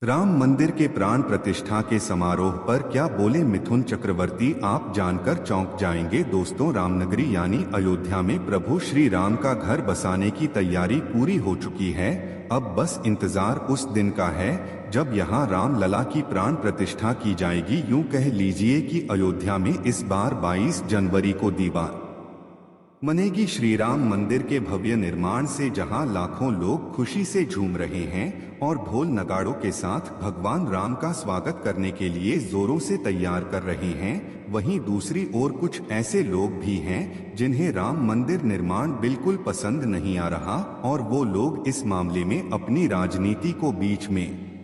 राम मंदिर के प्राण प्रतिष्ठा के समारोह पर क्या बोले मिथुन चक्रवर्ती, आप जानकर चौंक जाएंगे। दोस्तों, रामनगरी यानी अयोध्या में प्रभु श्री राम का घर बसाने की तैयारी पूरी हो चुकी है। अब बस इंतजार उस दिन का है जब यहाँ राम लला की प्राण प्रतिष्ठा की जाएगी। यूं कह लीजिए कि अयोध्या में इस बार 22 जनवरी को दीवार मनेगी श्री राम मंदिर के भव्य निर्माण से, जहां लाखों लोग खुशी से झूम रहे हैं और ढोल नगाड़ों के साथ भगवान राम का स्वागत करने के लिए जोरों से तैयार कर रहे हैं। वहीं दूसरी ओर कुछ ऐसे लोग भी हैं जिन्हें राम मंदिर निर्माण बिल्कुल पसंद नहीं आ रहा और वो लोग इस मामले में अपनी राजनीति को बीच में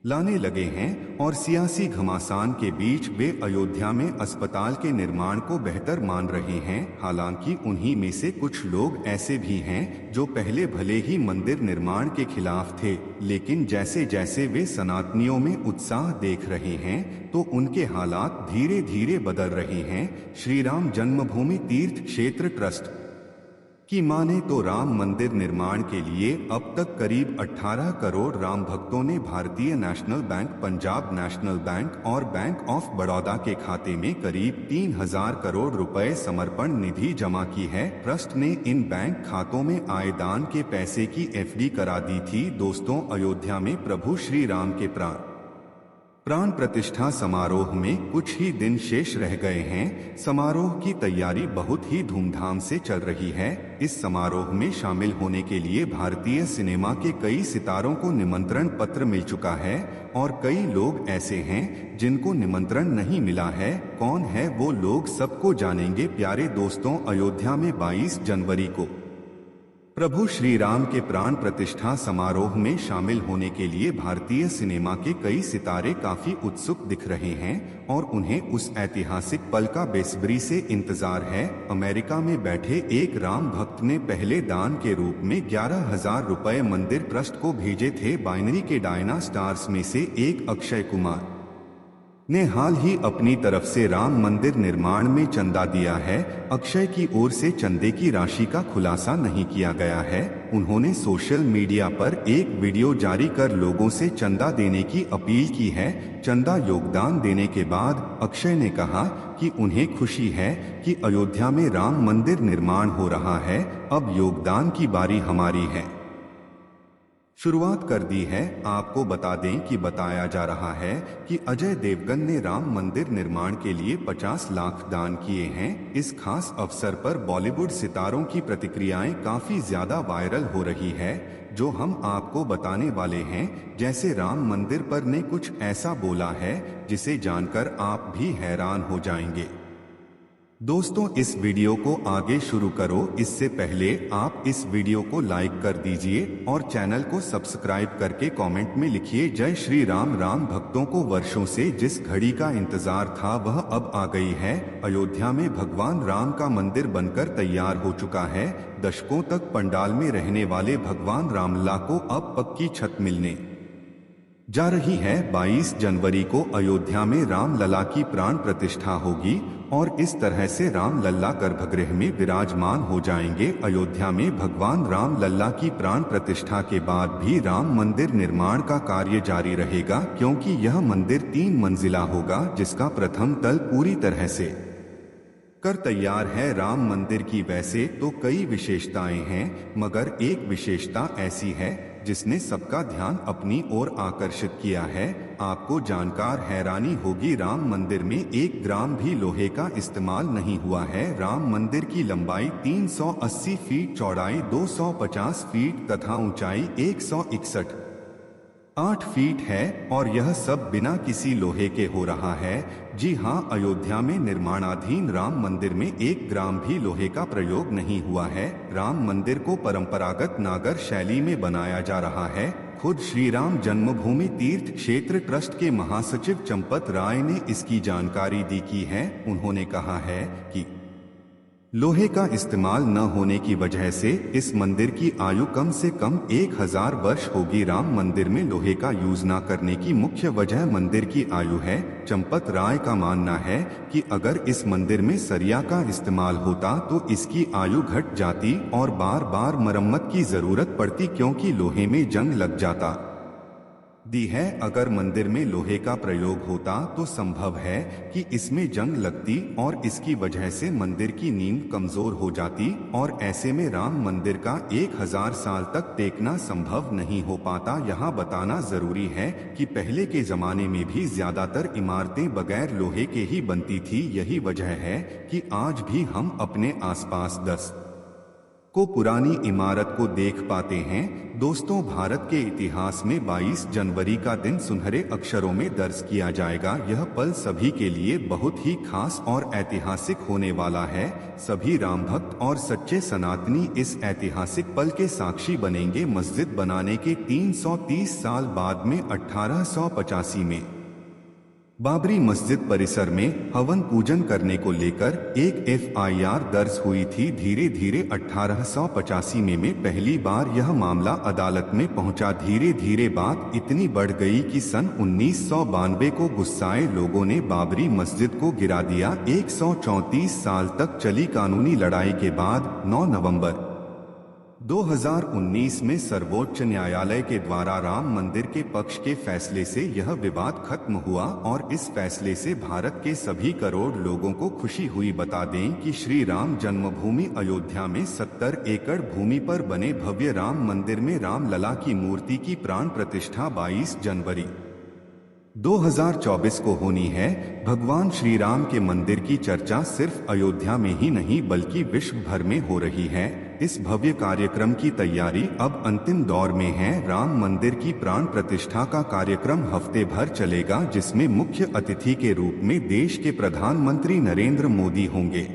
लाने लगे हैं और सियासी घमासान के बीच वे अयोध्या में अस्पताल के निर्माण को बेहतर मान रहे हैं। हालांकि उन्हीं में से कुछ लोग ऐसे भी हैं जो पहले भले ही मंदिर निर्माण के खिलाफ थे, लेकिन जैसे जैसे वे सनातनियों में उत्साह देख रहे हैं तो उनके हालात धीरे धीरे बदल रहे हैं। श्री राम जन्मभूमि तीर्थ क्षेत्र ट्रस्ट की माने तो राम मंदिर निर्माण के लिए अब तक करीब 18 करोड़ राम भक्तों ने भारतीय national bank, Punjab national bank और बैंक ऑफ बड़ौदा के खाते में करीब 3000 करोड़ रुपए समर्पण निधि जमा की है। ट्रस्ट ने इन बैंक खातों में आए दान के पैसे की एफडी करा दी थी। दोस्तों, अयोध्या में प्रभु श्री राम के प्राण प्रतिष्ठा समारोह में कुछ ही दिन शेष रह गए हैं। समारोह की तैयारी बहुत ही धूमधाम से चल रही है। इस समारोह में शामिल होने के लिए भारतीय सिनेमा के कई सितारों को निमंत्रण पत्र मिल चुका है और कई लोग ऐसे हैं जिनको निमंत्रण नहीं मिला है। कौन है वो लोग, सबको जानेंगे। प्यारे दोस्तों, अयोध्या में 22 जनवरी को प्रभु श्री राम के प्राण प्रतिष्ठा समारोह में शामिल होने के लिए भारतीय सिनेमा के कई सितारे काफी उत्सुक दिख रहे हैं और उन्हें उस ऐतिहासिक पल का बेसब्री से इंतजार है। अमेरिका में बैठे एक राम भक्त ने पहले दान के रूप में 11,000 रुपए मंदिर ट्रस्ट को भेजे थे। बाइनरी के डायना स्टार्स में से एक अक्षय कुमार ने हाल ही अपनी तरफ से राम मंदिर निर्माण में चंदा दिया है। अक्षय की ओर से चंदे की राशि का खुलासा नहीं किया गया है। उन्होंने सोशल मीडिया पर एक वीडियो जारी कर लोगों से चंदा देने की अपील की है। चंदा योगदान देने के बाद अक्षय ने कहा कि उन्हें खुशी है कि अयोध्या में राम मंदिर निर्माण हो रहा है। अब योगदान की बारी हमारी है। शुरुआत कर दी है। आपको बता दें कि बताया जा रहा है कि अजय देवगन ने राम मंदिर निर्माण के लिए 50 लाख दान किए हैं। इस खास अवसर पर बॉलीवुड सितारों की प्रतिक्रियाएं काफी ज्यादा वायरल हो रही है, जो हम आपको बताने वाले हैं। जैसे राम मंदिर पर ने कुछ ऐसा बोला है जिसे जानकर आप भी हैरान हो जाएंगे। दोस्तों, इस वीडियो को आगे शुरू करो इससे पहले आप इस वीडियो को लाइक कर दीजिए और चैनल को सब्सक्राइब करके कमेंट में लिखिए जय श्री राम। राम भक्तों को वर्षों से जिस घड़ी का इंतजार था वह अब आ गई है। अयोध्या में भगवान राम का मंदिर बनकर तैयार हो चुका है। दशकों तक पंडाल में रहने वाले भगवान रामलला को अब पक्की छत मिलने जा रही है। 22 जनवरी को अयोध्या में राम लला की प्राण प्रतिष्ठा होगी और इस तरह से राम लल्ला गर्भगृह में विराजमान हो जाएंगे। अयोध्या में भगवान राम लल्ला की प्राण प्रतिष्ठा के बाद भी राम मंदिर निर्माण का कार्य जारी रहेगा, क्योंकि यह मंदिर 3 मंजिला होगा, जिसका प्रथम तल पूरी तरह से कर तैयार है। राम मंदिर की वैसे तो कई विशेषताएं हैं, मगर एक विशेषता ऐसी है जिसने सबका ध्यान अपनी ओर आकर्षित किया है। आपको जानकर हैरानी होगी, राम मंदिर में 1 ग्राम भी लोहे का इस्तेमाल नहीं हुआ है। राम मंदिर की लंबाई 380 फीट, चौड़ाई 250 फीट तथा ऊंचाई 161.8 फीट है और यह सब बिना किसी लोहे के हो रहा है। जी हाँ, अयोध्या में निर्माणाधीन राम मंदिर में 1 ग्राम भी लोहे का प्रयोग नहीं हुआ है। राम मंदिर को परंपरागत नागर शैली में बनाया जा रहा है। खुद श्री राम जन्मभूमि तीर्थ क्षेत्र ट्रस्ट के महासचिव चंपत राय ने इसकी जानकारी दी की है। उन्होंने कहा है कि लोहे का इस्तेमाल न होने की वजह से इस मंदिर की आयु कम से कम 1000 वर्ष होगी। राम मंदिर में लोहे का यूज न करने की मुख्य वजह मंदिर की आयु है। चंपत राय का मानना है कि अगर इस मंदिर में सरिया का इस्तेमाल होता तो इसकी आयु घट जाती और बार बार मरम्मत की जरूरत पड़ती, क्योंकि लोहे में जंग लग जाता। दी है। अगर मंदिर में लोहे का प्रयोग होता तो संभव है कि इसमें जंग लगती और इसकी वजह से मंदिर की नींव कमजोर हो जाती और ऐसे में राम मंदिर का 1000 साल तक टेकना संभव नहीं हो पाता। यहाँ बताना जरूरी है कि पहले के जमाने में भी ज्यादातर इमारतें बगैर लोहे के ही बनती थी। यही वजह है कि आज भी हम अपने आसपास 10 को पुरानी इमारत को देख पाते हैं। दोस्तों, भारत के इतिहास में 22 जनवरी का दिन सुनहरे अक्षरों में दर्ज किया जाएगा। यह पल सभी के लिए बहुत ही खास और ऐतिहासिक होने वाला है। सभी राम भक्त और सच्चे सनातनी इस ऐतिहासिक पल के साक्षी बनेंगे। मस्जिद बनाने के 330 साल बाद में 1885 में बाबरी मस्जिद परिसर में हवन पूजन करने को लेकर एक एफआईआर दर्ज हुई थी। धीरे धीरे 1885 में पहली बार यह मामला अदालत में पहुंचा। धीरे धीरे बात इतनी बढ़ गई कि सन 1992 को गुस्साए लोगों ने बाबरी मस्जिद को गिरा दिया। 134 साल तक चली कानूनी लड़ाई के बाद 9 नवंबर 2019 में सर्वोच्च न्यायालय के द्वारा राम मंदिर के पक्ष के फैसले से यह विवाद खत्म हुआ और इस फैसले से भारत के सभी करोड़ लोगों को खुशी हुई। बता दें कि श्री राम जन्मभूमि अयोध्या में 70 एकड़ भूमि पर बने भव्य राम मंदिर में राम लला की मूर्ति की प्राण प्रतिष्ठा 22 जनवरी 2024 को होनी है। भगवान श्री राम के मंदिर की चर्चा सिर्फ अयोध्या में ही नहीं बल्कि विश्व भर में हो रही है। इस भव्य कार्यक्रम की तैयारी अब अंतिम दौर में है। राम मंदिर की प्राण प्रतिष्ठा का कार्यक्रम हफ्ते भर चलेगा, जिसमें मुख्य अतिथि के रूप में देश के प्रधानमंत्री नरेंद्र मोदी होंगे।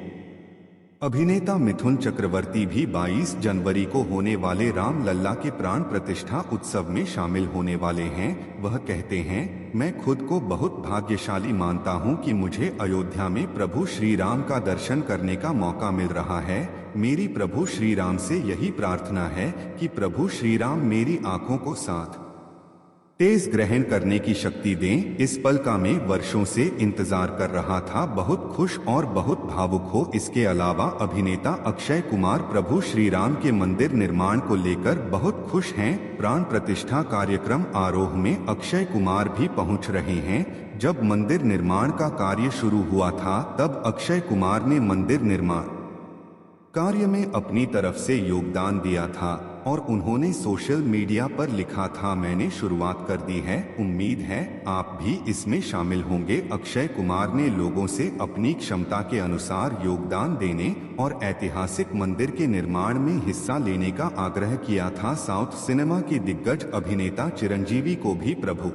अभिनेता मिथुन चक्रवर्ती भी 22 जनवरी को होने वाले राम लल्ला के प्राण प्रतिष्ठा उत्सव में शामिल होने वाले हैं। वह कहते हैं, मैं खुद को बहुत भाग्यशाली मानता हूं कि मुझे अयोध्या में प्रभु श्री राम का दर्शन करने का मौका मिल रहा है। मेरी प्रभु श्री राम से यही प्रार्थना है कि प्रभु श्री राम मेरी आंखों को साथ तेज ग्रहण करने की शक्ति दें। इस पल का मैं वर्षों से इंतजार कर रहा था। बहुत खुश और बहुत भावुक हो। इसके अलावा अभिनेता अक्षय कुमार प्रभु श्री राम के मंदिर निर्माण को लेकर बहुत खुश हैं। प्राण प्रतिष्ठा कार्यक्रम आरोह में अक्षय कुमार भी पहुंच रहे हैं। जब मंदिर निर्माण का कार्य शुरू हुआ था तब अक्षय कुमार ने मंदिर निर्माण कार्य में अपनी तरफ से योगदान दिया था और उन्होंने सोशल मीडिया पर लिखा था, मैंने शुरुआत कर दी है, उम्मीद है आप भी इसमें शामिल होंगे। अक्षय कुमार ने लोगों से अपनी क्षमता के अनुसार योगदान देने और ऐतिहासिक मंदिर के निर्माण में हिस्सा लेने का आग्रह किया था। साउथ सिनेमा के दिग्गज अभिनेता चिरंजीवी को भी प्रभु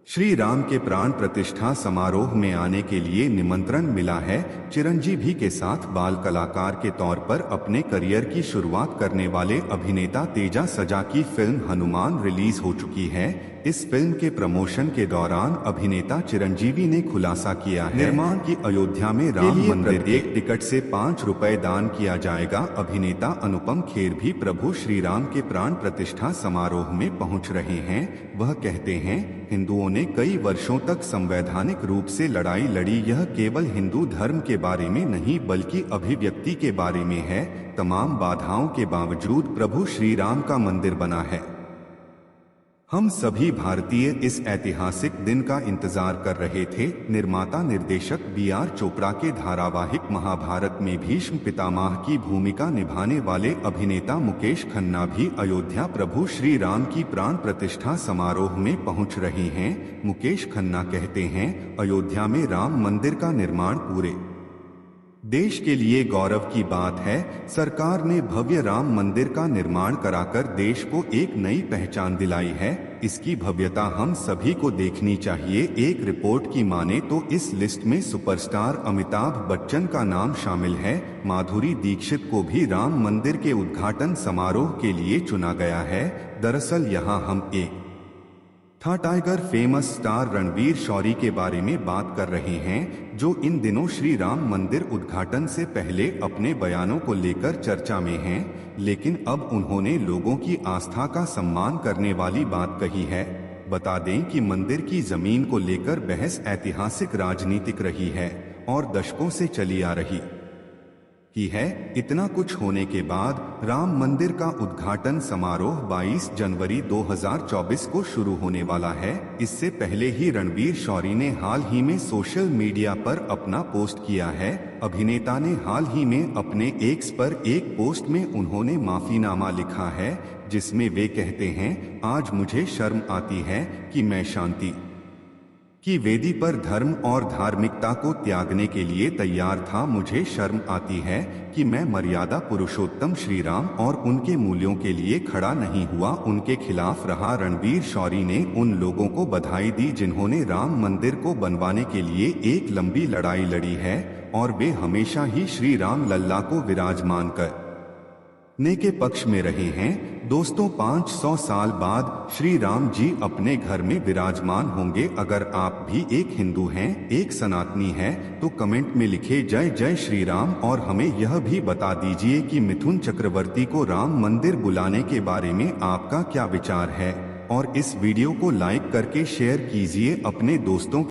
श्री राम के प्राण प्रतिष्ठा समारोह में आने के लिए निमंत्रण मिला है। चिरंजीवी के साथ बाल कलाकार के तौर पर अपने करियर की शुरुआत करने वाले अभिनेता तेजा सजा की फिल्म हनुमान रिलीज हो चुकी है। इस फिल्म के प्रमोशन के दौरान अभिनेता चिरंजीवी ने खुलासा किया है, निर्माण की अयोध्या में राम मंदिर एक टिकट से 5 रुपए दान किया जाएगा। अभिनेता अनुपम खेर भी प्रभु श्री राम के प्राण प्रतिष्ठा समारोह में पहुंच रहे हैं। वह कहते हैं, हिंदुओं ने कई वर्षों तक संवैधानिक रूप से लड़ाई लड़ी। यह केवल हिंदू धर्म के बारे में नहीं बल्कि अभिव्यक्ति के बारे में है। तमाम बाधाओं के बावजूद प्रभु श्री राम का मंदिर बना है। हम सभी भारतीय इस ऐतिहासिक दिन का इंतजार कर रहे थे। निर्माता निर्देशक बी.आर. चोपड़ा के धारावाहिक महाभारत में भीष्म पितामह की भूमिका निभाने वाले अभिनेता मुकेश खन्ना भी अयोध्या प्रभु श्री राम की प्राण प्रतिष्ठा समारोह में पहुंच रहे हैं। मुकेश खन्ना कहते हैं, अयोध्या में राम मंदिर का निर्माण पूरे देश के लिए गौरव की बात है। सरकार ने भव्य राम मंदिर का निर्माण कराकर देश को एक नई पहचान दिलाई है। इसकी भव्यता हम सभी को देखनी चाहिए। एक रिपोर्ट की माने तो इस लिस्ट में सुपरस्टार अमिताभ बच्चन का नाम शामिल है। माधुरी दीक्षित को भी राम मंदिर के उद्घाटन समारोह के लिए चुना गया है। दरअसल यहाँ हम एक tiger famous star Ranvir Shorey के बारे में बात कर रहे हैं, जो इन दिनों श्री राम मंदिर उद्घाटन से पहले अपने बयानों को लेकर चर्चा में हैं, लेकिन अब उन्होंने लोगों की आस्था का सम्मान करने वाली बात कही है। बता दें कि मंदिर की जमीन को लेकर बहस ऐतिहासिक राजनीतिक रही है और दशकों से चली आ रही की है। इतना कुछ होने के बाद राम मंदिर का उद्घाटन समारोह 22 जनवरी 2024 को शुरू होने वाला है। इससे पहले ही रणवीर शौरी ने हाल ही में सोशल मीडिया पर अपना पोस्ट किया है। अभिनेता ने हाल ही में अपने एक्स पर एक पोस्ट में उन्होंने माफीनामा लिखा है, जिसमें वे कहते हैं, आज मुझे शर्म आती है कि मैं शांति की वेदी पर धर्म और धार्मिकता को त्यागने के लिए तैयार था। मुझे शर्म आती है कि मैं मर्यादा पुरुषोत्तम श्री राम और उनके मूल्यों के लिए खड़ा नहीं हुआ, उनके खिलाफ रहा। रणवीर शौरी ने उन लोगों को बधाई दी जिन्होंने राम मंदिर को बनवाने के लिए एक लंबी लड़ाई लड़ी है और वे हमेशा ही श्री राम लल्ला को विराजमान करने के पक्ष में रहे हैं। दोस्तों, 500 साल बाद श्री राम जी अपने घर में विराजमान होंगे। अगर आप भी एक हिंदू हैं, एक सनातनी हैं, तो कमेंट में लिखे जय जय श्री राम और हमें यह भी बता दीजिए कि मिथुन चक्रवर्ती को राम मंदिर बुलाने के बारे में आपका क्या विचार है। और इस वीडियो को लाइक करके शेयर कीजिए अपने दोस्तों